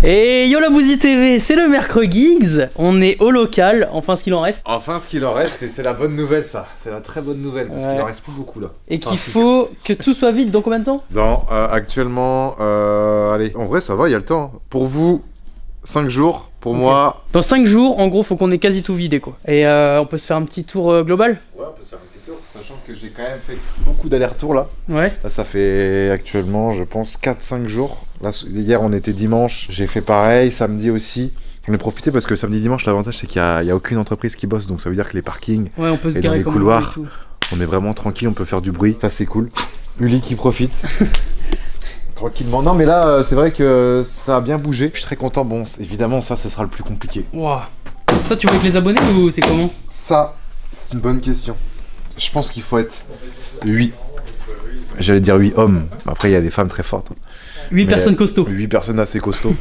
Et yo la Bouzy TV, c'est le mercredi Gigs, on est au local, enfin ce qu'il en reste. Enfin ce qu'il en reste, et c'est la bonne nouvelle ça, c'est la très bonne nouvelle, parce qu'il en reste plus beaucoup là. Et qu'il faut que tout soit vide dans combien de temps? Actuellement, allez, en vrai ça va, il y a le temps. Pour vous, 5 jours, pour moi... Dans 5 jours, en gros, faut qu'on ait quasi tout vidé quoi. Et on peut se faire un petit tour global? Ouais, on peut se faire un petit tour, sachant que j'ai quand même fait beaucoup d'allers-retours là. Ouais. Là ça fait actuellement, je pense, 4-5 jours. Là, hier on était dimanche, j'ai fait pareil, samedi aussi. J'en ai profité parce que samedi dimanche l'avantage c'est qu'il n'y a aucune entreprise qui bosse, donc ça veut dire que les parkings on peut se et dans garer les comme couloirs, on est vraiment tranquille, on peut faire du bruit, ça c'est cool. Uli qui profite. Tranquillement. Non mais là c'est vrai que ça a bien bougé, je suis très content. Bon évidemment ça ce sera le plus compliqué. Wow. Ça tu vois avec les abonnés ou c'est comment? Ça c'est une bonne question. Je pense qu'il faut être 8. J'allais dire 8 hommes, après il y a des femmes très fortes. 8 personnes costauds. 8 personnes assez costauds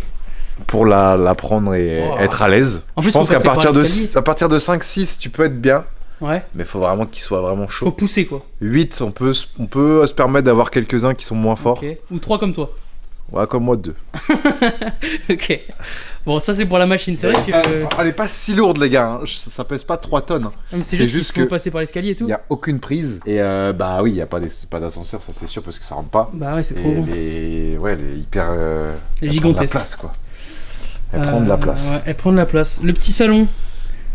pour la prendre et être à l'aise. Je pense qu'à partir de 5-6 tu peux être bien. Ouais. Mais faut vraiment qu'il soit vraiment chaud. Faut pousser quoi. 8 on peut se permettre d'avoir quelques-uns qui sont moins forts. Okay. Ou 3 comme toi. Ouais, comme moi 2. Ok. Bon, ça c'est pour la machine, c'est vrai que... Elle est pas si lourde les gars, hein. Ça pèse pas 3 tonnes. C'est juste qu'il faut passer par l'escalier et tout. Il y a aucune prise. Et bah oui, il y a pas d'ascenseur, ça c'est sûr parce que ça rentre pas. Bah ouais, c'est trop bon. Ouais, elle est hyper... Elle est gigantesque. Elle prend de la place quoi. Elle prend de la place. Ouais, elle prend de la place. Le petit salon,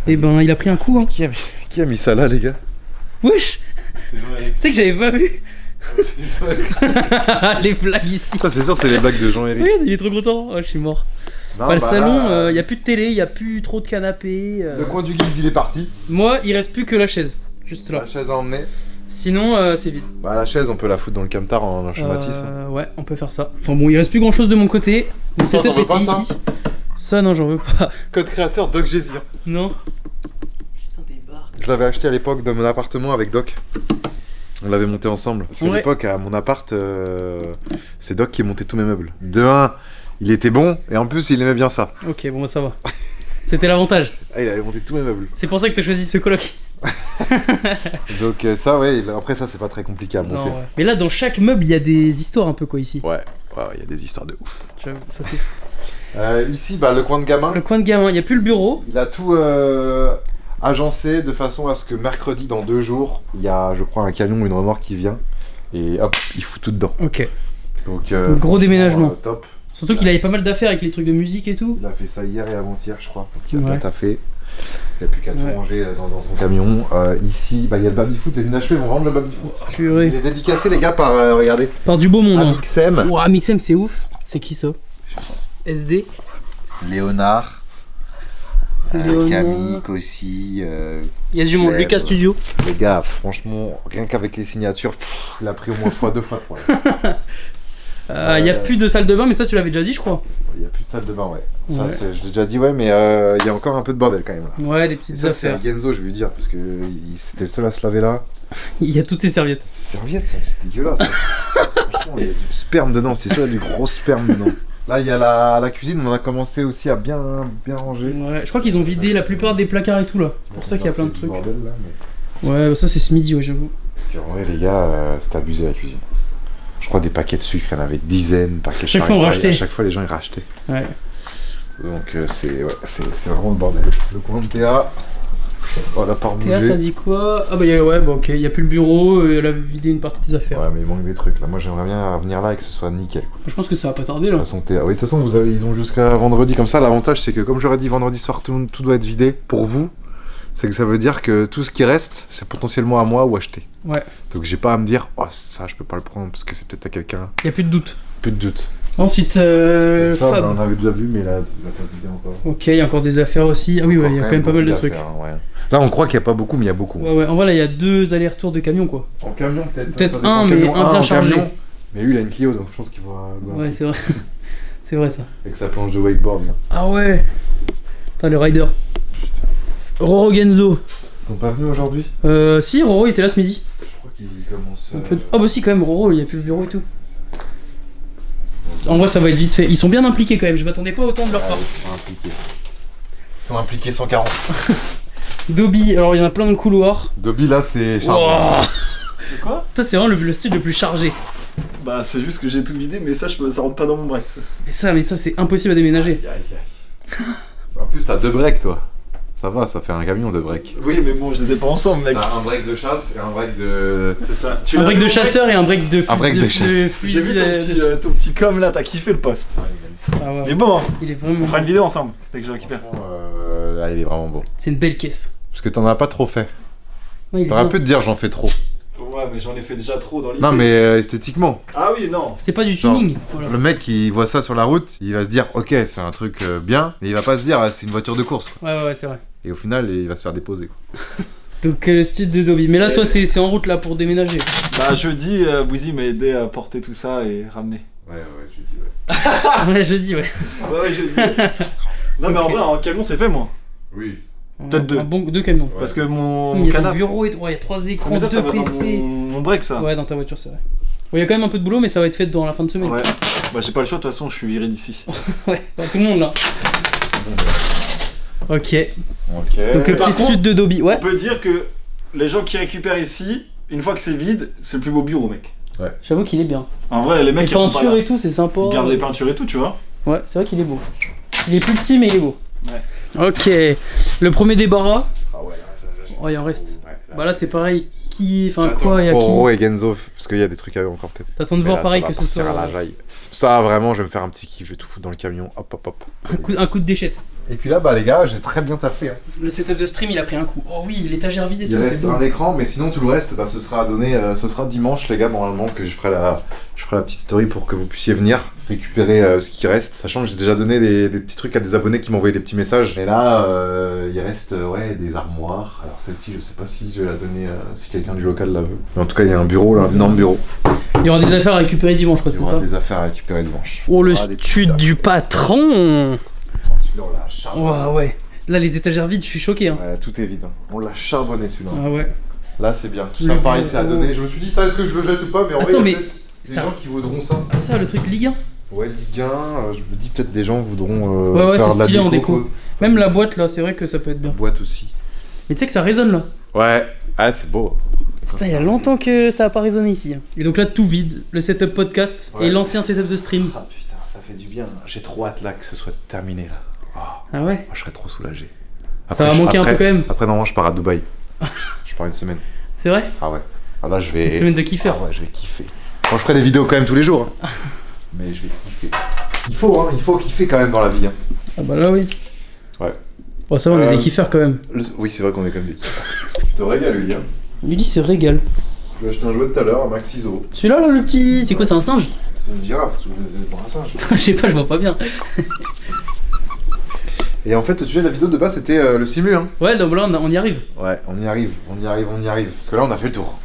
eh ben il a pris un coup hein. Qui a mis ça là les gars? Wesh. Tu sais que j'avais pas vu. Les blagues ici. Ça c'est sûr, c'est les blagues de Jean-Éric. Regarde, il est trop content. Oh, je suis mort. Non, le salon, y a plus de télé, y a plus trop de canapés. Le coin du Gigs il est parti. Moi, il reste plus que la chaise, juste là. La chaise à emmener. Sinon, c'est vide. Bah la chaise, on peut la foutre dans le camtar en schématisse. Ouais, on peut faire ça. Enfin bon, il reste plus grand chose de mon côté. Mon setup était ici. Ça non, j'en veux pas. Code créateur Doc Gésir. Non. Putain, des barres. Je l'avais acheté à l'époque dans mon appartement avec Doc. On l'avait monté ensemble. Parce qu'à l'époque, à mon appart, c'est Doc qui montait tous mes meubles. De 1, il était bon, et en plus, il aimait bien ça. Ok, bon, bah, ça va. C'était l'avantage. Ah, il avait monté tous mes meubles. C'est pour ça que t'as choisi ce coloc. Donc ça, ouais, après ça, c'est pas très compliqué à monter. Non, ouais. Mais là, dans chaque meuble, il y a des histoires un peu quoi ici. Ouais, il y a des histoires de ouf. J'avoue, ça c'est fou. Ici, bah, le coin de gamin. Le coin de gamin, il n'y a plus le bureau. Il a tout agencé de façon à ce que mercredi, dans 2 jours, il y a, je crois, un camion ou une remorque qui vient. Et hop, il fout tout dedans. Ok. Donc, gros déménagement. Top. Surtout qu'il avait pas mal d'affaires avec les trucs de musique et tout. Il a fait ça hier et avant-hier, je crois. Donc il a bien taffé. Il n'y a plus qu'à tout ranger dans son camion. Ici, bah, il y a le baby-foot. Les inachevés vont vendre le baby-foot. Purée. Il est dédicacé, les gars, par, regardez. Par du beau monde. Mixem. Ouah, Mixem, c'est ouf. C'est qui ça? SD. Léonard. Camille aussi. Il y a du monde. Lucas Studio. Les gars, franchement, rien qu'avec les signatures, il a pris au moins fois 2 fois 3. Il n'y a plus de salle de bain, mais ça tu l'avais déjà dit, je crois. Il n'y a plus de salle de bain, ouais. Ça, je l'ai déjà dit, ouais, mais il y a encore un peu de bordel quand même là. Ouais, des petites affaires. Ça, c'est Genzo, je vais lui dire, parce que c'était le seul à se laver là. Il y a toutes ces serviettes. Serviettes, c'est dégueulasse. Franchement, il y a du sperme dedans, c'est sûr, il y a du gros sperme dedans. Là, il y a la cuisine, on a commencé aussi à bien ranger. Ouais, je crois qu'ils ont vidé la plupart des placards et tout là. C'est pour ça qu'il y a plein de trucs. Bordel, là, mais... Ouais, ça c'est ce midi, ouais, j'avoue. Parce qu'en vrai, les gars, c'est abusé la cuisine. Je crois des paquets de sucre, il y en avait dizaines, paquets de chaque fois on rachetait. À chaque fois les gens ils rachetaient. Ouais. Donc c'est vraiment le bordel. Le coin de Théa, voilà par bouger. Théa ça dit quoi? Ah bah ouais, bon ok, il n'y a plus le bureau, elle a vidé une partie des affaires. Ouais mais il manque des trucs là, moi j'aimerais bien venir là et que ce soit nickel. Quoi. Je pense que ça va pas tarder là. De toute façon, Théa, oui, de toute façon ils ont jusqu'à vendredi comme ça, l'avantage c'est que comme j'aurais dit vendredi soir tout doit être vidé pour vous. C'est que ça veut dire que tout ce qui reste, c'est potentiellement à moi ou acheter. Ouais. Donc j'ai pas à me dire, oh ça je peux pas le prendre parce que c'est peut-être à quelqu'un. Y a plus de doute. Plus de doute. Ensuite, Fab. On avait déjà vu, mais là, tu l'as pas vidé encore. Ok, y a encore des affaires aussi. Ah oui, ouais, y a quand même pas mal de trucs. Ouais. Là, on croit qu'il y a pas beaucoup, mais il y a beaucoup. Ouais, en vrai, là, il y a 2 allers-retours de camion quoi. En camion, peut-être. Peut-être un, mais un bien chargé. Camion. Mais lui, il a une Clio, donc je pense qu'il va. Ouais, c'est vrai. C'est vrai ça. Avec sa planche de wakeboard. Là. Ah ouais. Putain, le rider. Roro Genzo. Ils sont pas venus aujourd'hui? Si, Roro il était là ce midi. Je crois qu'il commence. Ah bah si quand même, Roro, il y a plus le bureau et tout. En vrai ça va être vite fait. Ils sont bien impliqués quand même, je m'attendais pas autant de leur part. Ils sont impliqués 140. Dobby, alors il y en a plein de couloirs. Dobby là c'est chargé. Wow. Quoi? Ça c'est vraiment le style le plus chargé. Bah c'est juste que j'ai tout vidé, mais ça rentre pas dans mon break. Mais ça c'est impossible à déménager. Aïe, aïe, aïe. En plus t'as 2 breaks toi. Ça va, ça fait un camion de breaks. Oui mais bon, je les ai pas ensemble mec. T'as un break de chasse et un break de... C'est ça. Un break de chasseur et un break de... Un break de chasse. J'ai vu ton petit com là, t'as kiffé le post. Ah ouais. Il est bon hein. Il est vraiment... On fera une vidéo ensemble, dès que je le récupère. Là il est vraiment beau. C'est une belle caisse. Parce que t'en as pas trop fait. Ouais, il est T'aurais beau. pu te dire j'en fais trop. Ouais mais j'en ai fait déjà trop dans l'idée. Non mais esthétiquement. Ah oui non. C'est pas du Genre, tuning. Voilà. Le mec il voit ça sur la route, il va se dire ok c'est un truc bien, mais il va pas se dire c'est une voiture de course. Quoi. Ouais c'est vrai. Et au final il va se faire déposer quoi. Donc le style de Dobby. Mais là toi c'est en route là pour déménager. Bah jeudi, Bouzy m'a aidé à porter tout ça et ramener. Ouais je dis ouais. Ouais jeudi ouais. Ouais jeudi. Non mais en vrai un camion c'est fait moi. Oui. Peut-être deux. Deux camions. Ouais. Parce que mon Il y a ton canapé. bureau et ouais, il y a 3 écrans, Mais ça 2 va dans PC. mon break ça. Ouais dans ta voiture c'est vrai. Ouais, il y a quand même un peu de boulot mais ça va être fait dans la fin de semaine. Ouais. Bah j'ai pas le choix de toute façon, je suis viré d'ici. Ouais, bah, tout le monde là. Ok. Ok. Donc le Par petit contre, stud de Dobby. Ouais. On peut dire que les gens qui récupèrent ici, une fois que c'est vide, c'est le plus beau bureau mec. J'avoue qu'il est bien. En vrai les Les mecs ils font pas peintures là. et tout c'est sympa. Ils gardent les peintures et tout tu vois. Ouais c'est vrai qu'il est beau. Il est plus petit mais il est beau. Ouais. Ok. Le premier débarras. Ah ouais, Oh il en reste. Ouais, Bah là c'est pareil. Qui. Enfin J'attends quoi, il y a Roro qui. et Genzo, parce qu'il y a des trucs à eux encore peut-être. T'attends de Mais voir là, pareil ça que va ce partir soit. à la jaille. Ça vraiment, je vais me faire un petit kiff, je vais tout foutre dans le camion, hop hop hop. Un coup de déchette. Et puis là, bah les gars, j'ai très bien taffé. Hein. Le setup de stream il a pris un coup. Oh oui, l'étagère vide et Il tout, c'est reste beau. un écran, mais sinon tout le reste, bah, ce sera à donner, ce sera dimanche les gars, normalement, que je ferai la petite story pour que vous puissiez venir récupérer ce qui reste, sachant que j'ai déjà donné des petits trucs à des abonnés qui m'ont envoyé des petits messages. Et là, il reste ouais, des armoires. Alors celle-ci, je sais pas si je vais la donner, si quelqu'un du local la veut. Mais en tout cas, il y a un bureau là, un énorme bureau. Il y aura des affaires à récupérer dimanche quoi, Il y c'est aura ça. des affaires à récupérer dimanche. Oh le Il y aura des petits stud sacs. du patron. Celui-là, on l'a charbonné. Ouais ouais. Là les étagères vides, je suis choqué hein. Ouais, tout est vide. Hein. On l'a charbonné celui-là. Ah ouais. Là, c'est bien. Tout Le ça, pareil, c'est à bureau. donner. Je me suis dit, ça, est-ce que je le jette ou pas? Mais en Attends, vrai, il y mais a peut-être des ça- gens qui voudront ça. Ah ça le truc Ligue 1. Ouais, Ligue 1, je me dis peut-être des gens voudront Ouais, faire c'est de la stylé en déco. déco. Même la boîte là, c'est vrai que ça peut être bien. Boîte aussi. Mais tu sais que ça résonne là. Ouais, ah, c'est beau. Putain, il y a longtemps que ça a pas résonné ici. hein. Et donc là tout vide, le setup podcast Ouais. et l'ancien setup de stream. Ah putain, ça fait du bien. J'ai trop hâte là que ce soit terminé là. Oh, Ah ouais. je serais trop soulagé. Ça va manquer un peu quand même. Après, normalement, je pars à Dubaï. Je pars une semaine. C'est vrai. Ah ouais. Ah là, je vais. Une semaine de kiffer. Ah ouais, je vais kiffer. Bon, je ferai des vidéos quand même tous les jours. hein. Mais je vais kiffer. Il faut kiffer quand même dans la vie. Hein. Ah bah là oui. Ouais. Bon ça va, on est des kiffeurs quand même. Oui, c'est vrai qu'on est quand même des kiffeurs. Je te régale, Julien. Lily c'est régal. Je vais acheter un jouet tout à l'heure, un Max ISO. Celui-là là, le petit, c'est quoi, c'est un singe? C'est une girafe, c'est pas un singe. Je sais pas, je vois pas bien. Et en fait, le sujet de la vidéo de base, c'était le simu. Hein. Ouais, donc là on y arrive. Ouais, on y arrive. Parce que là, on a fait le tour.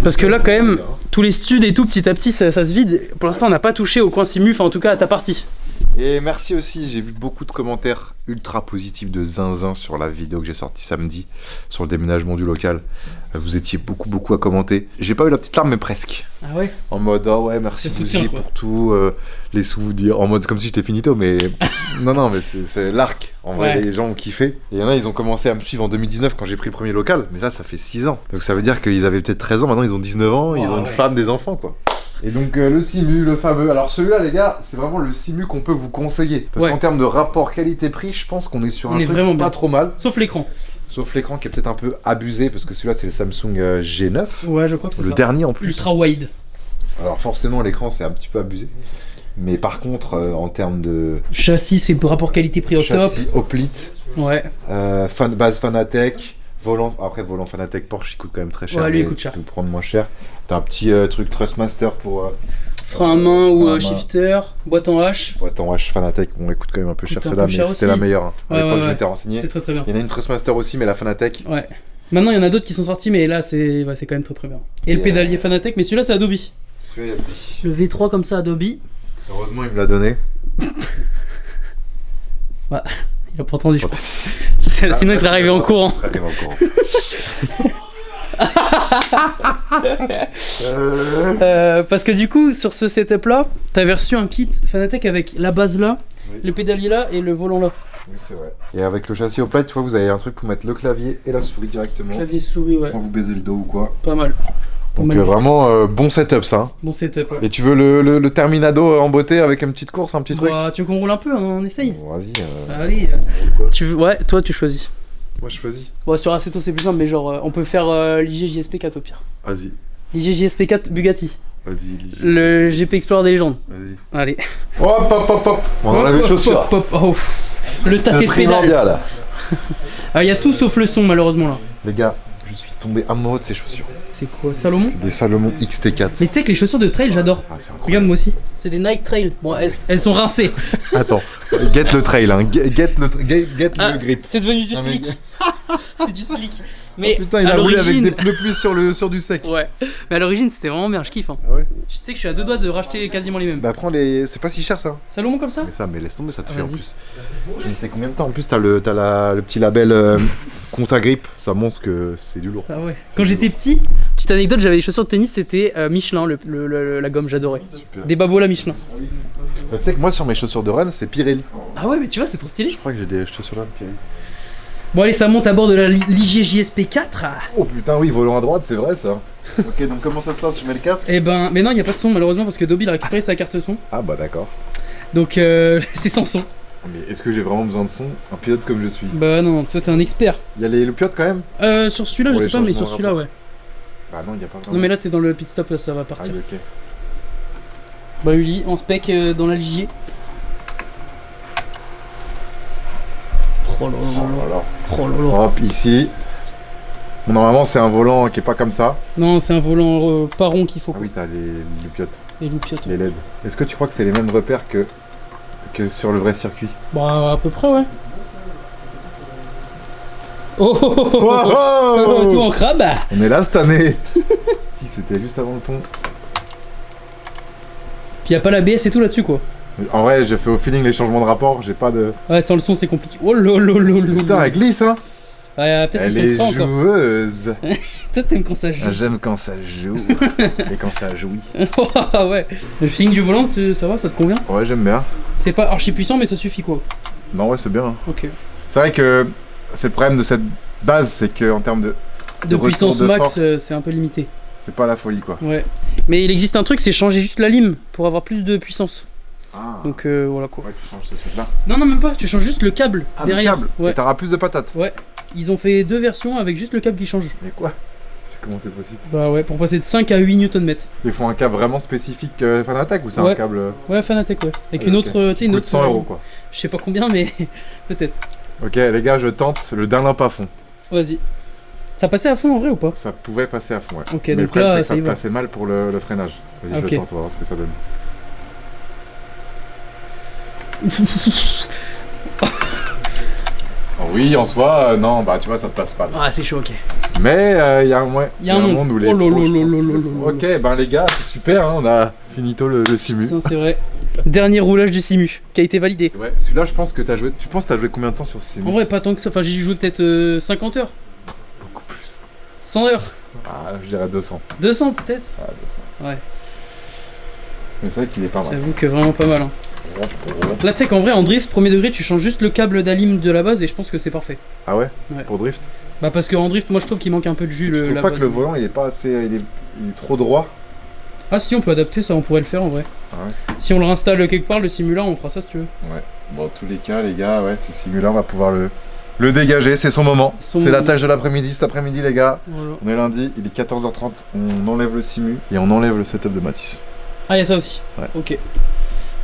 Parce que là quand même, tous les studs et tout petit à petit ça se vide. Pour l'instant on n'a pas touché au coin simu, enfin en tout cas à ta partie. Et merci aussi, j'ai vu beaucoup de commentaires ultra positifs de zinzin sur la vidéo que j'ai sortie samedi sur le déménagement du local. Vous étiez beaucoup à commenter. J'ai pas eu la petite larme, mais presque. Ah ouais. En mode, oh ouais, merci Le soutien, Bouzy quoi. pour tout, les souvenirs. En mode comme si j'étais finito, mais non, mais c'est l'arc. En vrai, Ouais. les gens ont kiffé. Et il y en a, ils ont commencé à me suivre en 2019 quand j'ai pris le premier local. Mais là, ça fait 6 ans. Donc ça veut dire qu'ils avaient peut-être 13 ans, maintenant ils ont 19 ans, ils ont une ouais. femme, des enfants, quoi. Et donc le simu, le fameux. Alors celui-là, les gars, c'est vraiment le simu qu'on peut vous conseiller. Parce Ouais. qu'en termes de rapport qualité-prix, je pense qu'on est sur On un est truc vraiment pas bien. trop mal. Sauf l'écran. Sauf l'écran qui est peut-être un peu abusé, parce que celui-là, c'est le Samsung G9. Ouais, je crois que c'est Le ça. dernier en plus. Ultra wide. Alors forcément, l'écran, c'est un petit peu abusé. Mais par contre, en termes de Châssis, c'est rapport qualité-prix au châssis Hoplite, top. Ouais. base Fanatec, volant, après volant Fanatec Porsche, il coûte quand même très cher. Ouais, lui, il mais coûte cher. Tu peux le prendre moins cher. T'as un petit truc Trustmaster pour Frein à main ou frein à main. shifter, boîte en H. Ouais, ton H Fanatec, bon, il coûte quand même un peu cher Coûte un celle-là, peu mais cher c'était aussi. la meilleure. Hein. À Ouais, l'époque, ouais, je ouais. m'étais renseigné. C'est très très bien. Il y en a une Trustmaster aussi, mais la Fanatec. Ouais. Maintenant, il y en a d'autres qui sont sortis, mais là, c'est quand même très très bien. Et le Et, pédalier Fanatec, mais celui-là, c'est Adobe. Celui-là, il y a Le V3 comme ça, Adobe. Heureusement, il me l'a donné. Bah, il a pas entendu, je crois. Sinon, il serait arrivé en courant. Il serait arrivé en courant. Parce que du coup, sur ce setup là, t'avais reçu un kit Fanatec avec la base là, Oui. le pédalier là et le volant là. Oui, c'est vrai. Et avec le châssis au plate, tu vois, vous avez un truc pour mettre le clavier et la souris directement. Clavier souris, ouais. Sans vous baiser le dos ou quoi. Pas mal. Donc vraiment bon setup ça. Hein. Bon setup, ouais. Et tu veux le Terminado en beauté avec une petite course, un petit truc? Tu veux qu'on roule un peu, on essaye? Vas-y. Allez. Tu veux... Ouais, toi tu choisis. Moi je choisis. Bon, sur Assetto c'est plus simple, mais genre on peut faire l'IG JSP4 au pire. Vas-y. L'IG JSP4 Bugatti. Vas-y, Le GP Explorer des légendes. Vas-y. Allez. Hop, hop, hop, hop. On enlève les chaussures. Oh, le tâté de pédale. Là. Il y a tout sauf le son malheureusement là. Les gars, je suis tombé amoureux de ces chaussures. C'est quoi, Salomon? C'est des Salomon XT4. Mais tu sais que les chaussures de trail j'adore. Ah, c'est incroyable. Regarde moi aussi. C'est des Nike Trail. Bon, elles sont rincées. Attends, get le trail, hein. Get le grip. C'est devenu du Non, mais- slick. C'est du slick. Mais Putain, il à a roulé avec l'origine... des pneus plus sur du sec. Ouais. Mais à l'origine c'était vraiment bien, je kiffe. Hein. Ah ouais? Je sais que je suis à deux doigts de racheter quasiment les mêmes. Bah prends les... C'est pas si cher ça. Salomon comme ça? Mais laisse tomber, ça te Ah, fait en vas-y. plus. Je ne sais combien de temps. En plus t'as le petit label Conta Grip. Ça montre que c'est du lourd. Ah ouais. C'est Quand du j'étais lourd. petit, petite anecdote, j'avais des chaussures de tennis, c'était Michelin, la gomme, j'adorais. Super. Des Babola Michelin. Bah, tu sais que moi sur mes chaussures de run c'est Pirelli. Ah ouais, mais tu vois, c'est trop stylé. Je crois que j'ai des chaussures là de Pirelli. Bon allez, ça monte à bord de la l'IGJSP4. Oh putain oui, volant à droite, c'est vrai ça. Ok, donc comment ça se passe? Je mets le casque? Eh ben, mais non, il n'y a pas de son malheureusement parce que Dobby il a récupéré sa carte son. Ah bah d'accord. Donc c'est sans son. Mais est-ce que j'ai vraiment besoin de son? Un pilote comme je suis. Bah non, toi t'es un expert. Il y a le pilote quand même? Sur celui-là, Pour je les sais pas, mais changements sur celui-là, rapports. ouais. Bah non, il y a pas vraiment. Non, mais là t'es dans le pit stop, là ça va Ah partir. oui, ok. Bah, Uli, en spec dans la LG. Oh là là là. Oh là là. Oh là là. Hop, ici. Bon, normalement, c'est un volant qui est pas comme ça. Non, c'est un volant pas rond qu'il faut. Ah oui, t'as les loupiottes, Les loupiottes. les LED. Est-ce que tu crois que c'est les mêmes repères que sur le vrai circuit? Bah, à peu près, ouais. Oh, oh, oh, oh, Wow oh, tout en crabe. On est là cette année. Si, c'était juste avant le pont. Puis y a pas l'ABS et tout là-dessus, quoi. En vrai, j'ai fait au feeling les changements de rapport, j'ai pas de... Ouais, sans le son, c'est compliqué. Oh lolo. Putain, elle glisse, hein. Ouais, peut-être Elle qu'ils est sont froids encore. joueuse. Toi, t'aimes quand ça joue. Ah, j'aime quand ça joue. Et quand ça jouit. Ouais. Le feeling du volant, ça va, ça te convient? Ouais, j'aime bien. C'est pas archi puissant, mais ça suffit, quoi. Non, ouais, c'est bien. Hein. Ok. C'est vrai que c'est le problème de cette base, c'est qu'en termes de De retour puissance de max, force, c'est un peu limité. c'est pas la folie, quoi. Ouais. Mais il existe un truc, c'est changer juste la lime pour avoir plus de puissance. Ah. Donc voilà quoi. Ouais, tu changes ce truc-là. Non, même pas, tu changes juste le câble derrière. Le câble. Ouais. Et t'auras plus de patates. Ouais. Ils ont fait deux versions avec juste le câble qui change. Mais quoi? Comment c'est possible? Bah ouais, pour passer de 5 à 8 Nm. Ils font un câble vraiment spécifique Fanatec ou c'est Ouais. un câble Ouais, Fanatec, ouais. Avec Ouais, une ok. autre, tu sais, une coûte autre. 100 € quoi? Je sais pas combien, mais peut-être. Ok, les gars, je tente le Dunlop à fond. Vas-y. Ça passait à fond en vrai ou pas? Ça pouvait passer à fond, ouais. Ok, Mais le donc problème, là, c'est que ça ça y va. passait mal pour le freinage. Vas-y, Ok. je tente, on va voir ce que ça donne. Oh oui, en soi, non, bah tu vois, ça te passe pas. Là. Ah, c'est chaud, ok. Mais il y a un, ouais, Il y a un monde. où les Oh pros, lolo, je pense lolo, qu'ils le lolo, font. lolo. Ok, ben les gars, c'est super, hein, on a finito le simu. Ça, c'est vrai. Dernier roulage du Simu qui a été validé. Ouais, celui-là, je pense que t'as joué. Tu penses que t'as joué combien de temps sur ce simu? En vrai, pas tant que ça. Enfin, j'ai joué peut-être 50 heures. Beaucoup plus. 100 heures. Ah, je dirais 200. 200 peut-être. Ah, 200. Ouais. Mais c'est vrai qu'il est pas mal. J'avoue que vraiment pas mal. Hein. Là, tu sais qu'en vrai, en drift, premier degré, tu changes juste le câble d'alim de la base et je pense que c'est parfait. Ah ouais, Ouais. Pour drift? Bah, parce qu'en drift, moi je trouve qu'il manque un peu de jus. Je trouve la pas base. que le volant il est pas assez. Il est trop droit. Ah, si, on peut adapter ça, on pourrait le faire en vrai. Ah ouais. Si on le réinstalle quelque part, le simula, on fera ça si tu veux. Ouais. Bon, en tous les cas, les gars, ouais, ce simu-là, on va pouvoir le dégager. C'est son moment. Son C'est la moment. tâche de l'après-midi. Cet après-midi, les gars, Voilà. on est lundi, il est 14h30. On enlève le simu et on enlève le setup de Matisse. Ah, il y a ça aussi. Ouais. Ok.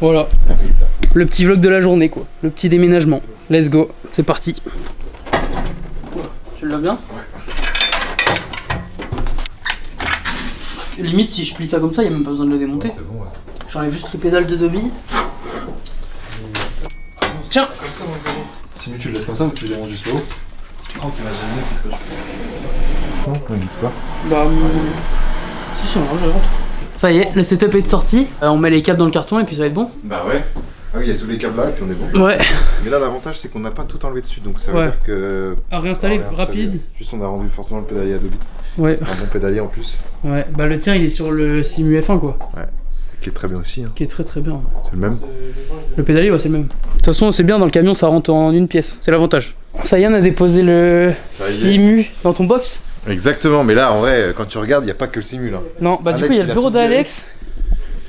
Voilà. Le petit vlog de la journée, quoi. Le petit déménagement. Let's go. C'est parti. Tu l'as bien? Ouais. Limite, si je plie ça comme ça, il n'y a même pas besoin de le démonter. C'est bon, ouais. J'enlève juste les pédales de Dobby. Tiens! Simu, tu le laisses comme ça ou tu le déranges jusqu'au haut? Tranquille, vas-y, parce que je Non, on glisse pas. Bah, si, on range, rentre. Ça y est, le setup est sorti. On met les câbles dans le carton et puis ça va être bon. Bah ouais. Ah oui, il y a tous les câbles là et puis on est bon. Ouais. Mais là, l'avantage, c'est qu'on n'a pas tout enlevé dessus. Donc ça veut Ouais. dire que. À réinstaller on va rapide. Juste, on a rendu forcément le pédalier Adobe. Ouais. C'est un bon pédalier en plus. Ouais. Bah, le tien, il est sur le Simu F1, quoi. Qui est très bien aussi. Hein. Qui est très très bien. C'est le même. Le pédalier, ouais, c'est le même. De toute façon, c'est bien, dans le camion, ça rentre en une pièce. C'est l'avantage. Ça y est, on a déposé le Ça y est. Simu dans ton box. Exactement, mais là en vrai, quand tu regardes, il n'y a pas que le simul. Hein. Non, bah du Alex, coup, il y a le bureau tout viré. d'Alex.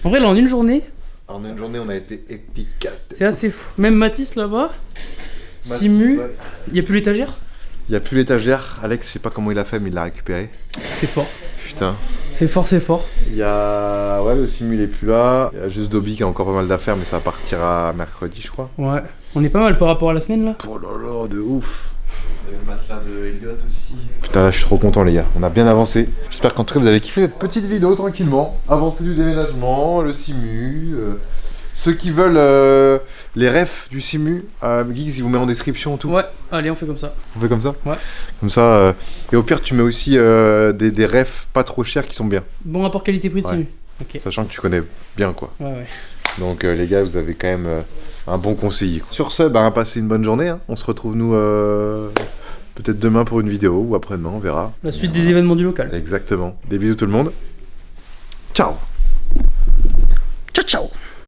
En vrai, là, en une journée, En une journée, on a été efficace. c'est assez fou. Même Mathis là-bas, Mathis, Simu, ouais. il n'y a plus l'étagère. Il n'y a plus l'étagère. Alex, je sais pas comment il a fait, mais il l'a récupéré. C'est fort. Putain. C'est fort, c'est fort. Il y a. Ouais, le simul est plus là. Il y a juste Dobby qui a encore pas mal d'affaires, mais ça partira mercredi, je crois. Ouais, on est pas mal par rapport à la semaine là. Oh là là, de ouf. Il y a le matelas de Elliot aussi. Putain, là, je suis trop content, les gars. On a bien avancé. J'espère qu'en tout cas, vous avez kiffé cette petite vidéo tranquillement. Avancée du déménagement, le simu. Ceux qui veulent les refs du simu, Geeks, il vous met en description tout. Ouais, allez, on fait comme ça. On fait comme ça? Ouais. Comme ça. Et au pire, tu mets aussi des refs pas trop chers qui sont bien. Bon rapport qualité-prix de Ouais. Simu. Ok. Sachant que tu connais bien, quoi. Ouais, ouais. Donc les gars, vous avez quand même un bon conseiller. Sur ce, passez une bonne journée. Hein. On se retrouve nous peut-être demain pour une vidéo ou après-demain, on verra. La suite des événements du local. Exactement. Des bisous tout le monde. Ciao. Ciao, ciao.